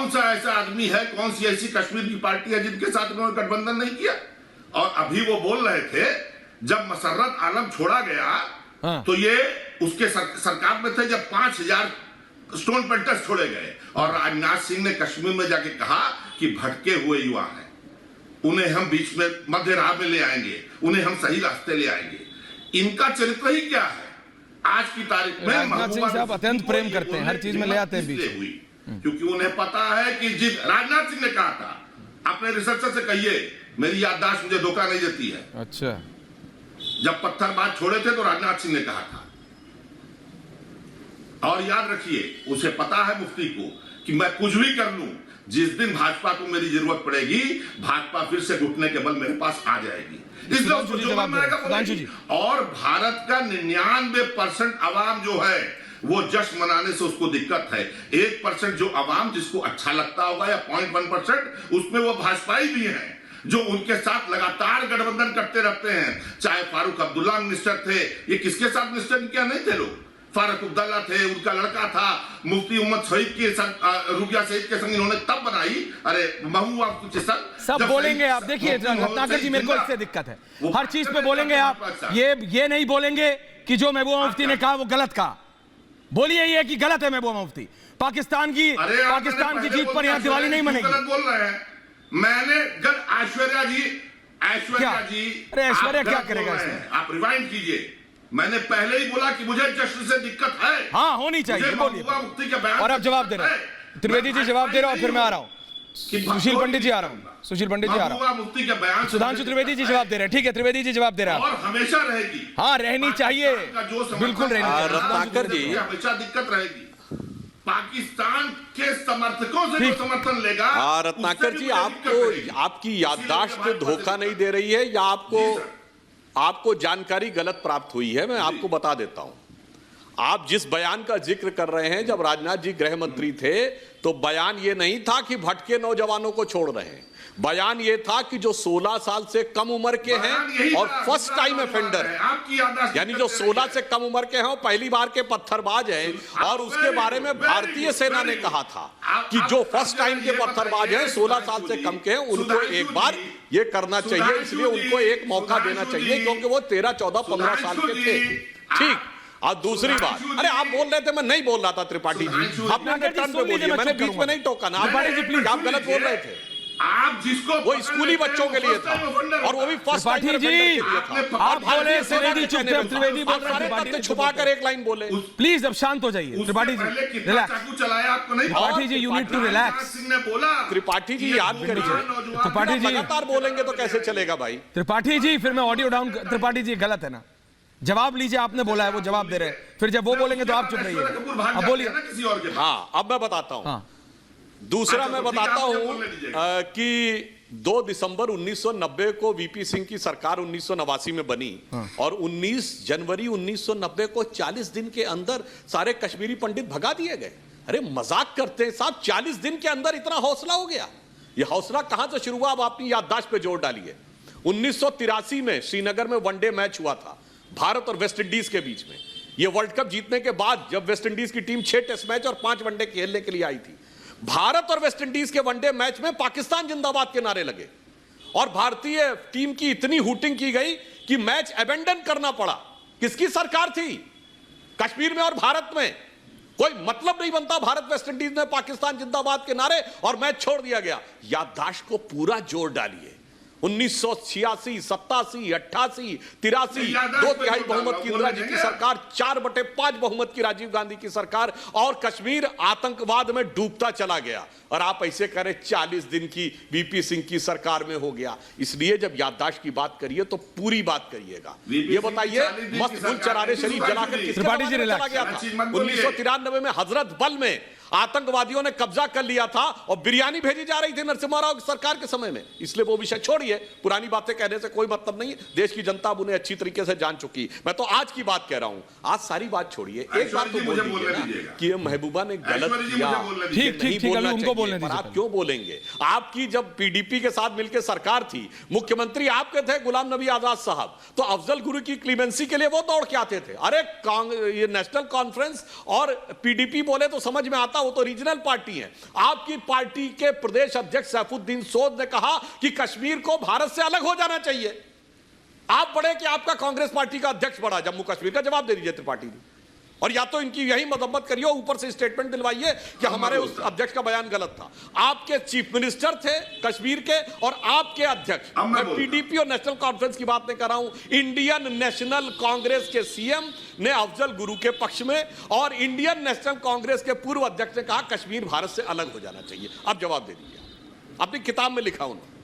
कौन सा ऐसा आदमी है, कौन सी ऐसी कश्मीर की पार्टी है जिनके साथ उन्होंने गठबंधन नहीं किया? और अभी वो बोल रहे थे जब मसर्रत आलम छोड़ा गया तो ये उसके सरकार में थे जब 5000 स्टोन पेल्टर्स छोड़े गए, और राजनाथ सिंह ने कश्मीर में जाके कहा कि भटके हुए युवा हैं, उन्हें हम बीच में मध्य राह में ले आएंगे, उन्हें हम सही रास्ते ले आएंगे। इनका चरित्र ही क्या है? आज की तारीख में राजनाथ सिंह साहब अत्यंत प्रेम करते हैं, हर चीज में ले आते हैं बीच में, क्योंकि उन्हें पता है कि जिस राजनाथ सिंह ने कहा था, अपने रिसर्चर से कहिए, मेरी याददाश्त मुझे धोखा नहीं देती है। अच्छा, जब पत्थरबाज छोड़े थे तो राजनाथ सिंह ने कहा था, और याद रखिए उसे पता है मुफ्ती को कि मैं कुछ भी कर लूं, जिस दिन भाजपा को मेरी जरूरत पड़ेगी, भाजपा फिर से घुटने के बल मेरे पास आ जाएगी। इसलिए उसको जो मारेगा बोलेगी। और भारत का 99% अवाम जो है वो जश्न मनाने से उसको दिक्कत है। 1% जो अवाम जिसको अच्छा लगता होगा या 0.1%, उसमें वो भाजपाई भी हैं जो उनके साथ लगातार गठबंधन करते रहते हैं। चाहे फारूक अब्दुल्ला मिनिस्टर थे, ये किसके साथ मिनिस्टर क्या नहीं थे लोग? फारूक अब्दुल्ला थे, उनका लड़का था, मुफ्ती उम्मद शहीद के रुकिया शहीद के संग इन्होंने तब बनाई। अरे महबूबा कुछ सब बोलेंगे आप। देखिए रत्नाकर जी, मेरे को इससे दिक्कत है, हर चीज पे बोलेंगे आप, ये नहीं बोलेंगे कि जो महबूबा मुफ्ती ने कहा वो गलत कहा। बोलिए ये कि गलत है महबूबा मुफ्ती। पाकिस्तान की जीत पर यहाँ दिवाली नहीं मनेगी। गलत बोल रहे हैं। मैंने ऐश्वर्या जी अरे ऐश्वर्या क्या करेगा इसमें? आप रिवाइंड कीजिए। मैंने पहले ही बोला कि मुझे जश्न से दिक्कत है। हाँ, होनी चाहिए, बोलिए। और अब जवाब दे रहे हैं त्रिवेदी जी, जवाब दे रहे हो, और फिर मैं आ रहा हूँ, सुशील पंडित जी आ रहा हूँ, सुशील पंडित जी आ रहा हूँ, सुधांशु त्रिवेदी जी जवाब दे रहे हैं। ठीक है, त्रिवेदी जी जवाब दे रहे हैं। और हमेशा रहेगी। हाँ, रहनी चाहिए, बिल्कुल रहनी चाहिए। रत्नाकर जी, हमेशा दिक्कत रहेगी। पाकिस्तान के समर्थकों से जो समर्थन लेगा। रत्नाकर जी, आपको आपकी याददाश्त धोखा नहीं दे रही है या आपको जानकारी गलत प्राप्त हुई है? मैं आपको बता देता हूं। आप जिस बयान का जिक्र कर रहे हैं, जब राजनाथ जी गृह मंत्री थे तो बयान ये नहीं था कि भटके नौजवानों को छोड़ रहे हैं। बयान ये था कि जो 16 साल से कम उम्र के हैं और फर्स्ट टाइम ऑफेंडर है, यानी जो 16 से कम उम्र के हैं, वो पहली बार के पत्थरबाज हैं। और उसके बारे में भारतीय सेना ने कहा था कि जो फर्स्ट टाइम के पत्थरबाज हैं, 16 साल से कम के हैं, उनको एक बार ये करना चाहिए, इसलिए उनको एक मौका देना चाहिए, क्योंकि वो 13, 14, 15 साल के थे। ठीक। और दूसरी बात, अरे आप बोल रहे थे, मैं नहीं बोल रहा था त्रिपाठी जी, अपने टर्न पे बोलिए, मैंने बीच में नहीं टोका ना। त्रिपाठी जी प्लीज, आप गलत बोल रहे थे। आप जिसको वो स्कूली बच्चों के लिए था, और वो भी फर्स्ट टाइम त्रिपाठी जी, आप बोले त्रिवेदी चुपचाप, त्रिवेदी बोल रहे हैं, त्रिपाठी ने छुपा कर एक लाइन बोले। प्लीज अब शांत हो जाइए Tripathi ji, relax. Tripathi ji, you need to relax. Tripathi ji याद करिए, त्रिपाठी जी लगातार बोलेंगे तो कैसे चलेगा भाई? त्रिपाठी जी, फिर मैं ऑडियो डाउन। त्रिपाठी जी गलत है ना, जवाब लीजिए, आपने बोला है, वो जवाब दे रहे हैं, फिर जब वो बोलेंगे तो आप चुप रहिए। अब बोलिए। हाँ, अब मैं बताता हूं। दूसरा मैं बताता हूं कि 2 दिसंबर 1990 को वीपी सिंह की सरकार 1989 में बनी, और 19 जनवरी 1990 को 40 दिन के अंदर सारे कश्मीरी पंडित भगा दिए गए। अरे मजाक करते हैं साहब, 40 दिन के अंदर इतना हौसला हो गया? ये हौसला कहां से शुरू हुआ? अब अपनी याददाश्त पे जोर डालिए। 1983 में श्रीनगर में वनडे मैच हुआ था भारत और वेस्ट इंडीज के बीच में। यह वर्ल्ड कप जीतने के बाद, जब वेस्ट इंडीज की टीम 6 टेस्ट मैच और 5 वनडे खेलने के लिए आई थी, भारत और वेस्ट इंडीज के वनडे मैच में पाकिस्तान जिंदाबाद के नारे लगे, और भारतीय टीम की इतनी हूटिंग की गई कि मैच अबेंडन करना पड़ा। किसकी सरकार थी? कश्मीर में और भारत में कोई मतलब नहीं बनता। भारत वेस्ट इंडीज में पाकिस्तान जिंदाबाद के नारे, और मैच छोड़ दिया गया। याददाश्त को पूरा जोर डालिए। 1986, 87, 88, 83, 2/3 बहुमत की इंदिरा जी की सरकार, 4/5 बहुमत की राजीव गांधी की सरकार, और कश्मीर आतंकवाद में डूबता चला गया। और आप ऐसे करें 40 दिन की वीपी सिंह की सरकार में हो गया। इसलिए जब याददाश्त की बात करिए तो पूरी बात करिएगा। ये बताइए, मस्त गुल चरारे शरीफ जलाकर किसके चला गया था? 1993 में हजरत बल में आतंकवादियों ने कब्जा कर लिया था, और बिरयानी भेजी जा रही थी नरसिम्हा राव की सरकार के समय में। इसलिए वो विषय छोड़िए, पुरानी बातें कहने से कोई मतलब नहीं है। देश की जनता उन्हें अच्छी तरीके से जान चुकी। मैं तो आज की बात कह रहा हूं, आज सारी बात छोड़िए, एक बात तो बोल दीजिए ना कि ये महबूबा ने गलत किया। ठीक, उनको बोलने दीजिए। आप क्यों बोलेंगे? आपकी जब पीडीपी के साथ मिलकर सरकार थी, मुख्यमंत्री आपके थे गुलाम नबी आजाद साहब, तो अफजल गुरु की क्लीमेंसी के लिए वो दौड़ के आते थे। अरे ये नेशनल कॉन्फ्रेंस और पीडीपी बोले तो समझ में आता था, वो तो रीजनल पार्टी है। आपकी पार्टी के प्रदेश अध्यक्ष सैफुद्दीन सोद ने कहा कि कश्मीर को भारत से अलग हो जाना चाहिए। आप बढ़े कि आपका कांग्रेस पार्टी का अध्यक्ष बढ़ा जम्मू कश्मीर का? जवाब दे दीजिए त्रिपाठी जी। और या तो इनकी यही मदम्मत करिए, ऊपर से स्टेटमेंट दिलवाइए कि हमारे उस अध्यक्ष का बयान गलत था। आपके चीफ मिनिस्टर थे कश्मीर के और आपके अध्यक्ष, मैं पीडीपी और नेशनल कॉन्फ्रेंस की बात नहीं कर रहा हूं, इंडियन नेशनल कांग्रेस के सीएम ने अफजल गुरु के पक्ष में और इंडियन नेशनल कांग्रेस के पूर्व अध्यक्ष ने कहा कश्मीर भारत से अलग हो जाना चाहिए। आप जवाब दे दीजिए, अपनी किताब में लिखा उन्होंने।